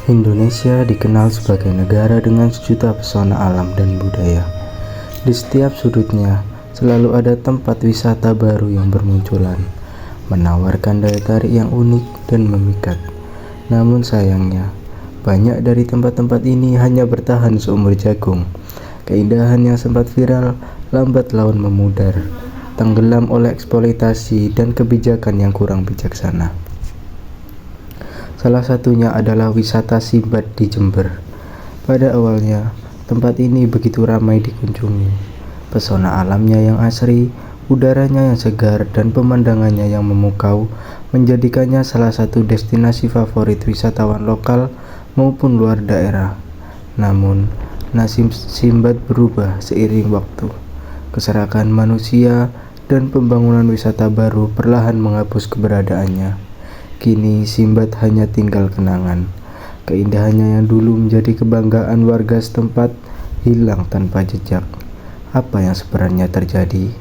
Indonesia dikenal sebagai negara dengan sejuta pesona alam dan budaya. Di setiap sudutnya selalu ada tempat wisata baru yang bermunculan, menawarkan daya tarik yang unik dan memikat. Namun sayangnya, banyak dari tempat-tempat ini hanya bertahan seumur jagung. Keindahan yang sempat viral lambat laun memudar, tenggelam oleh eksploitasi dan kebijakan yang kurang bijaksana. Salah satunya adalah wisata Simbad di Jember. Pada awalnya, tempat ini begitu ramai dikunjungi. Pesona alamnya yang asri, udaranya yang segar, dan pemandangannya yang memukau menjadikannya salah satu destinasi favorit wisatawan lokal maupun luar daerah. Namun, nasib Simbad berubah seiring waktu. Keserakahan manusia dan pembangunan wisata baru perlahan menghapus keberadaannya. Kini Simbad hanya tinggal kenangan. Keindahannya yang dulu menjadi kebanggaan warga setempat hilang tanpa jejak. Apa yang sebenarnya terjadi?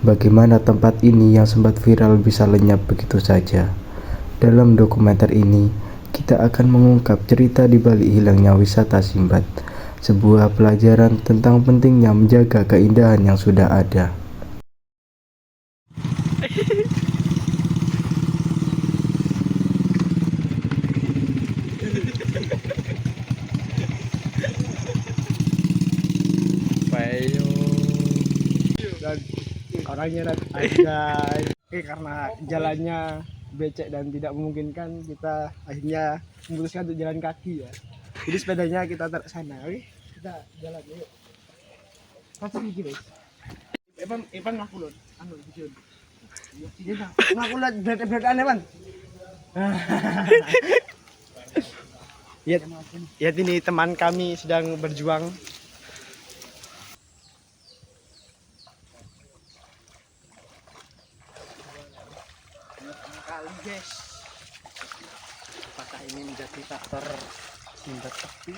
Bagaimana tempat ini yang sempat viral bisa lenyap begitu saja? Dalam dokumenter ini, kita akan mengungkap cerita di balik hilangnya wisata Simbad, sebuah pelajaran tentang pentingnya menjaga keindahan yang sudah ada. Dan orangnya ada karena jalannya becek dan tidak memungkinkan, kita akhirnya memutuskan untuk jalan kaki ya. Jadi sepedanya kita taruh sana. Oke, kita jalan yuk. Pasang gigi guys. Evan ngakulun anu video. Iya, ngakulun berat aneh Pan. Ya, ini teman kami sedang berjuang. Kali guys, apakah ini menjadi faktor Simbad sepi?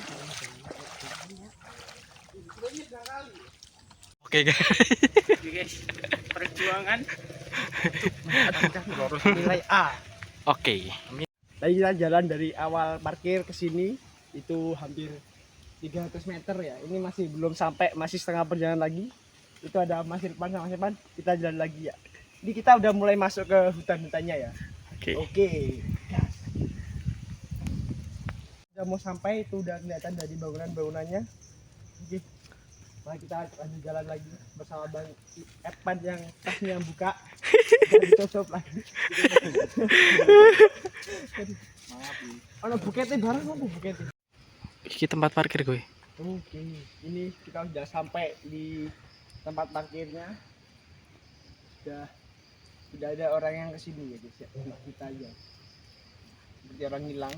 Oke Guys, perjuangan harus nilai A. Oke. Tadi kita jalan dari awal parkir ke sini itu hampir 300 meter ya. Ini masih belum sampai, masih setengah perjalanan lagi. Itu ada Mas Irfan sama Mas Irfan, kita jalan lagi ya. Ini kita udah mulai masuk ke hutan-hutannya ya. Oke. Gas. Udah mau sampai, itu udah kelihatan dari bangunan-bangunannya. Oke. Mari kita lanjut jalan lagi bersama Bang Evan yang tasnya buka. Dan ditutup lagi. Maaf. Ono buketnya bareng apa buketnya? Iki tempat parkir gue. Oke. Ini kita sudah sampai di tempat parkirnya. Sudah ada orang yang kesini ya guys ya, kita aja seperti orang hilang.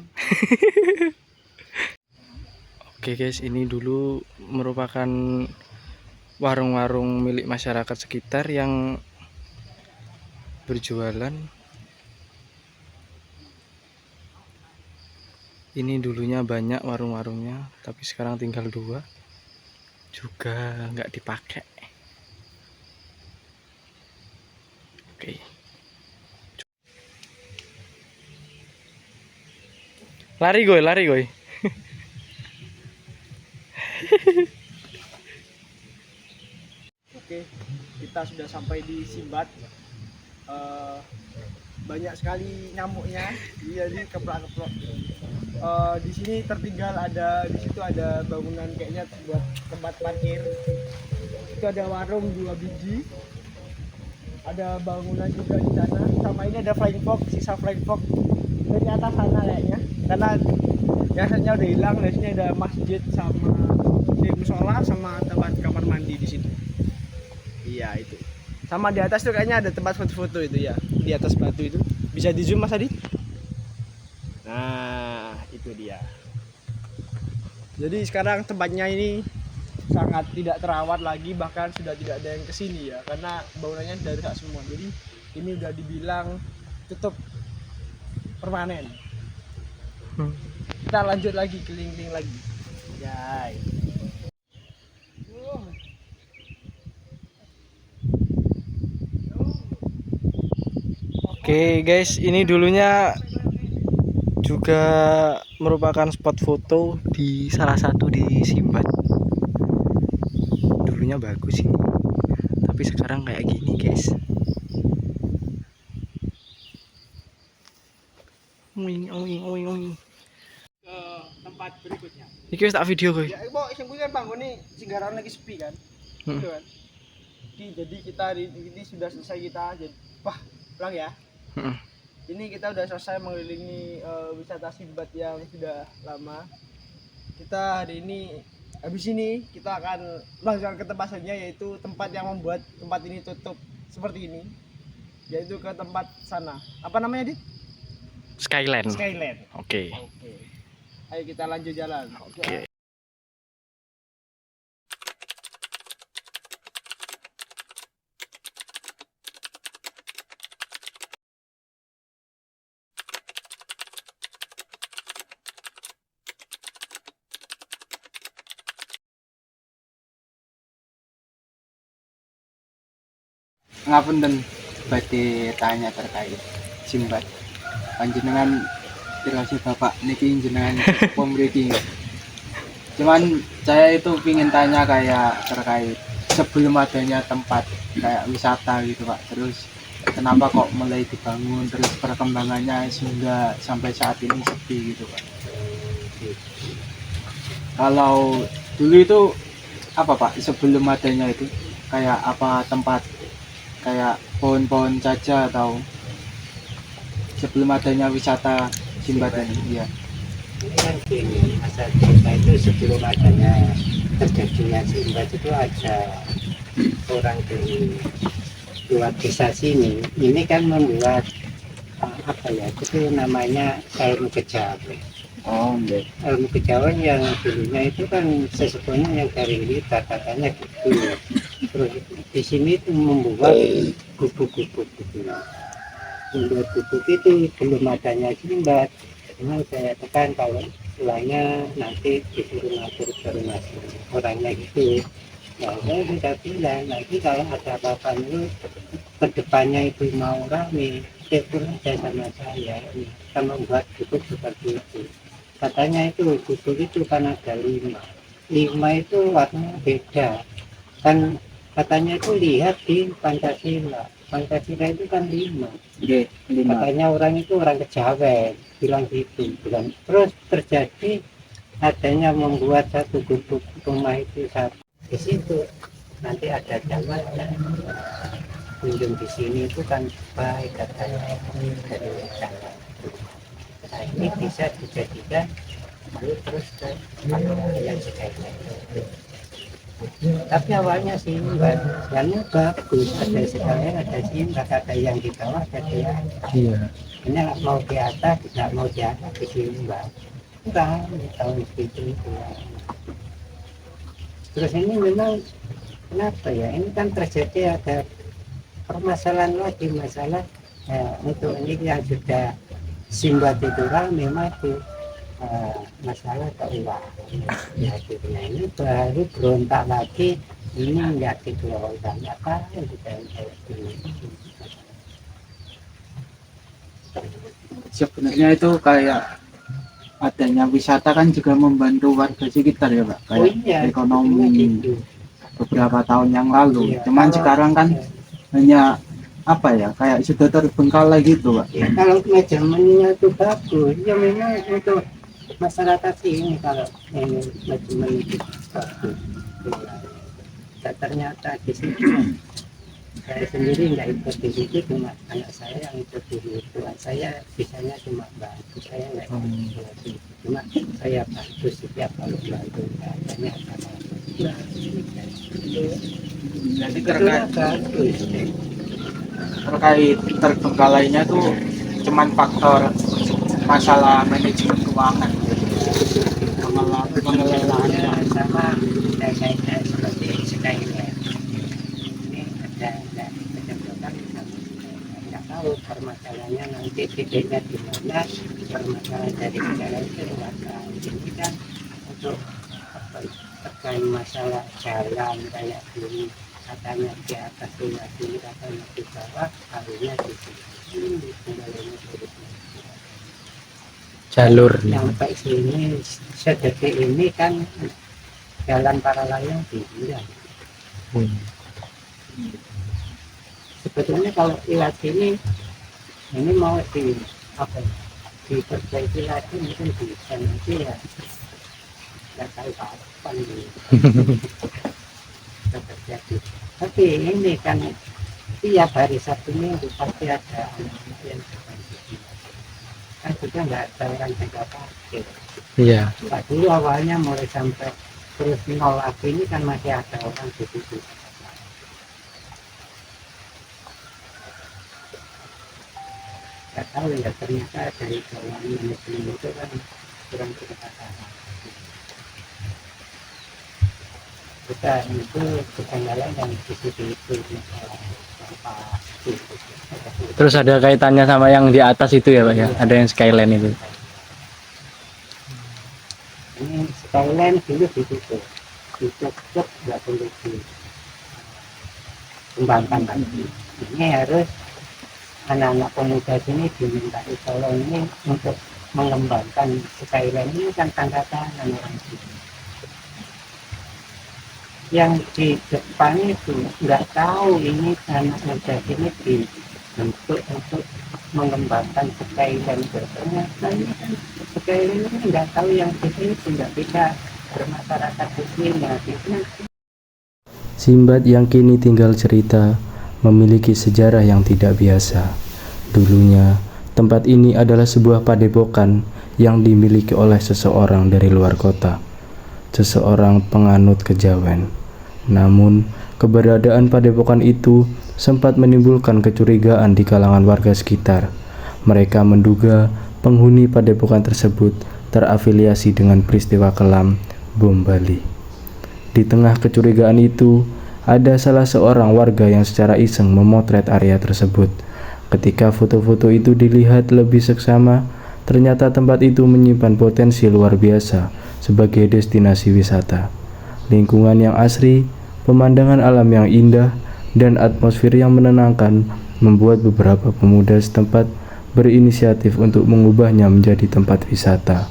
Oke guys, ini dulu merupakan warung-warung milik masyarakat sekitar yang berjualan. Ini dulunya banyak warung-warungnya, tapi sekarang tinggal 2, juga nggak dipakai. Oke. Lari gue. Oke, kita sudah sampai di Simbad. Banyak sekali nyamuknya, jadi keplok-keplok. Di sini tertinggal di situ ada bangunan kayaknya buat tempat parkir. Itu ada warung 2 biji. Ada bangunan juga di sana. Sama ini ada flying fox, sisa flying fox dari atas sana kayaknya. Karena biasanya udah hilang. Di sini ada masjid sama musola sama tempat kamar mandi di situ. Iya itu. Sama di atas tuh kayaknya ada tempat foto-foto itu ya. Di atas batu itu. Bisa di zoom Mas Adi? Nah, itu dia. Jadi sekarang tempatnya ini sangat tidak terawat lagi, bahkan sudah tidak ada yang kesini ya, karena bangunannya sudah rusak semua. Jadi ini udah dibilang tutup permanen. Kita lanjut lagi, keliling-keliling lagi. Yay. Oke guys, ini dulunya juga merupakan spot foto di salah satu di Simbat. Dulunya bagus sih, tapi sekarang kayak gini guys. Wing wing wing wing. Ke tempat berikutnya. Iki wis tak video kowe. Ya, mau sing kuwi kan Bang, ini singgaran lagi sepi kan. Gitu kan. Jadi kita hari ini sudah selesai kita. Jadi, wah, pulang ya. Ini kita udah selesai mengelilingi wisata Simbat yang sudah lama. Kita hari ini habis ini kita akan melanjutkan ke tempat selanjutnya, yaitu tempat yang membuat tempat ini tutup seperti ini, yaitu ke tempat sana. Apa namanya, Dit? Skyland. Skyland. Oke. Oke. Ayo kita lanjut jalan. Oke. Ngapunten badhe tanya terkait Simbat. Panjenengan dirasi Bapak niki jenengan pemriki. Cuman saya itu ingin tanya kayak terkait sebelum adanya tempat kayak wisata gitu Pak. Terus kenapa kok mulai dibangun, terus perkembangannya sehingga sampai saat ini sepi gitu Pak. Kalau dulu itu apa Pak sebelum adanya itu kayak apa tempat kayak pohon-pohon saja atau sebelum adanya wisata Simbat ini? Iya. Ini kan gini, masa kita itu sebelum adanya terjadinya Simbat itu ada orang dari luar desa sini. Ini kan membuat apa ya? Itu namanya ilmu kejawen. Oh, enggak. Ilmu kejawen yang dulunya itu kan sesungguhnya yang dari Blitar katanya gitu. Terus di sini itu membuat gubuk-gubuk gitu. Membuat gubuk itu belum adanya Simbat. Memang saya tekan kalau pulangnya nanti disuruh ngatur koordinasi orangnya gitu. Nah, saya sudah bilang nanti kalau ada apa-apa itu kedepannya itu mau rame, telepon aja sama saya. Kita membuat gubuk seperti itu. Katanya itu gubuk itu kan ada 5 itu warnanya beda. Kan katanya itu lihat di Pancasila itu kan 5. Oke, 5. Katanya orang itu orang Kejawen bilang gitu, bilang. Terus terjadi adanya membuat satu gubuk rumah itu satu di situ. Nanti ada jalannya kunjung di sini itu kan baik katanya dari sana. Nah, ini bisa dijadikan lalu terus ke yang Skyland. Tapi awalnya sih yang bagus, ada sekalian ada Simbat, ada yang di bawah, ada yang Iya. ini mau di atas, tidak mau di atas di Simbat. Kurang di tahun itu. Terus ini memang kenapa ya? Ini kan terjadi ada permasalahan lagi, masalah untuk ini yang sudah Simbat itu ramai mati. Masalah keuangan ya akhirnya ini baru berontak lagi, ini nggak dikelola apa Sebenarnya itu kayak adanya wisata kan juga membantu warga sekitar ya Pak, kayak ekonomi gitu. beberapa tahun yang lalu. Iya, Cuman sekarang kan hanya apa ya, kayak sudah terbengkalai gitu Pak. Ya, kalau manajemennya itu bagus ya memang untuk masyarakat ini kalau ini manajemen itu bagus. Ya, ternyata di situ saya sendiri nggak ikut di situ, cuma anak saya yang ikut di situ. Saya bisanya cuma bantu, saya nggak ikut di situ. Cuma saya bantu setiap kalau bantu katanya Jadi terkait terkait terbengkalainya tuh cuman faktor masalah manajemen keuangan, pengelolaan sama kayak seperti Skyland. Ini ada kecenderungan nggak tahu permasalahannya nanti titiknya di mana, permasalahan dari Skyland itu nggak tahu. Ini kan untuk terkait masalah jalan kayak dulu katanya di atas di katanya di bawah, harusnya di sini kembalinya jalur yang baik sini sedetik ini kan jalan para layang tinggal. Sebetulnya kalau lewat sini ini mau di apa ya, diperbaiki lagi mungkin bisa, nanti ya nggak tahu kapan terjadi. Tapi ini kan tiap hari Sabtu Minggu pasti ada anak-anak yang terbantu. Kan kita nggak ada orang jaga parkir. iya. Pak dulu awalnya mulai sampai terus nol lagi ini kan masih ada orang di situ. Nggak tahu ya, ternyata dari jalan manajemen itu kan kurang berkata. Kita itu ketinggalan yang di situ itu masalah sampah. Terus ada kaitannya sama yang di atas itu ya Pak ya, ada yang skyline itu. Ini skyline dulu ditutup nggak perlu dikembangkan lagi. Ini harus anak-anak pemuda sini dimintai tolong ini untuk mengembangkan skyline ini kan tanda tangan orang sini. Yang di depan itu nggak tahu ini anak muda sini dibentuk untuk mengembangkan skyline. Ternyata ini kan skyline ini nggak tahu yang di sini tidak bisa bermasyarakat di sini. Simbad yang kini tinggal cerita memiliki sejarah yang tidak biasa. Dulunya, tempat ini adalah sebuah padepokan yang dimiliki oleh seseorang dari luar kota, seseorang penganut kejawen. Namun, keberadaan padepokan itu sempat menimbulkan kecurigaan di kalangan warga sekitar. Mereka menduga penghuni padepokan tersebut terafiliasi dengan peristiwa kelam bom Bali. Di tengah kecurigaan itu, ada salah seorang warga yang secara iseng memotret area tersebut. Ketika foto-foto itu dilihat lebih seksama, ternyata tempat itu menyimpan potensi luar biasa sebagai destinasi wisata. Lingkungan yang asri, pemandangan alam yang indah, dan atmosfer yang menenangkan membuat beberapa pemuda setempat berinisiatif untuk mengubahnya menjadi tempat wisata.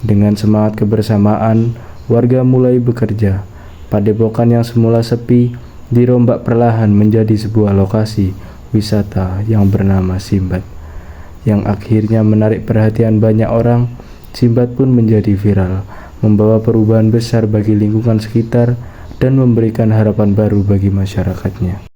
Dengan semangat kebersamaan, warga mulai bekerja. Padepokan yang semula sepi dirombak perlahan menjadi sebuah lokasi wisata yang bernama Simbad. Yang akhirnya menarik perhatian banyak orang. Simbad pun menjadi viral, membawa perubahan besar bagi lingkungan sekitar dan memberikan harapan baru bagi masyarakatnya.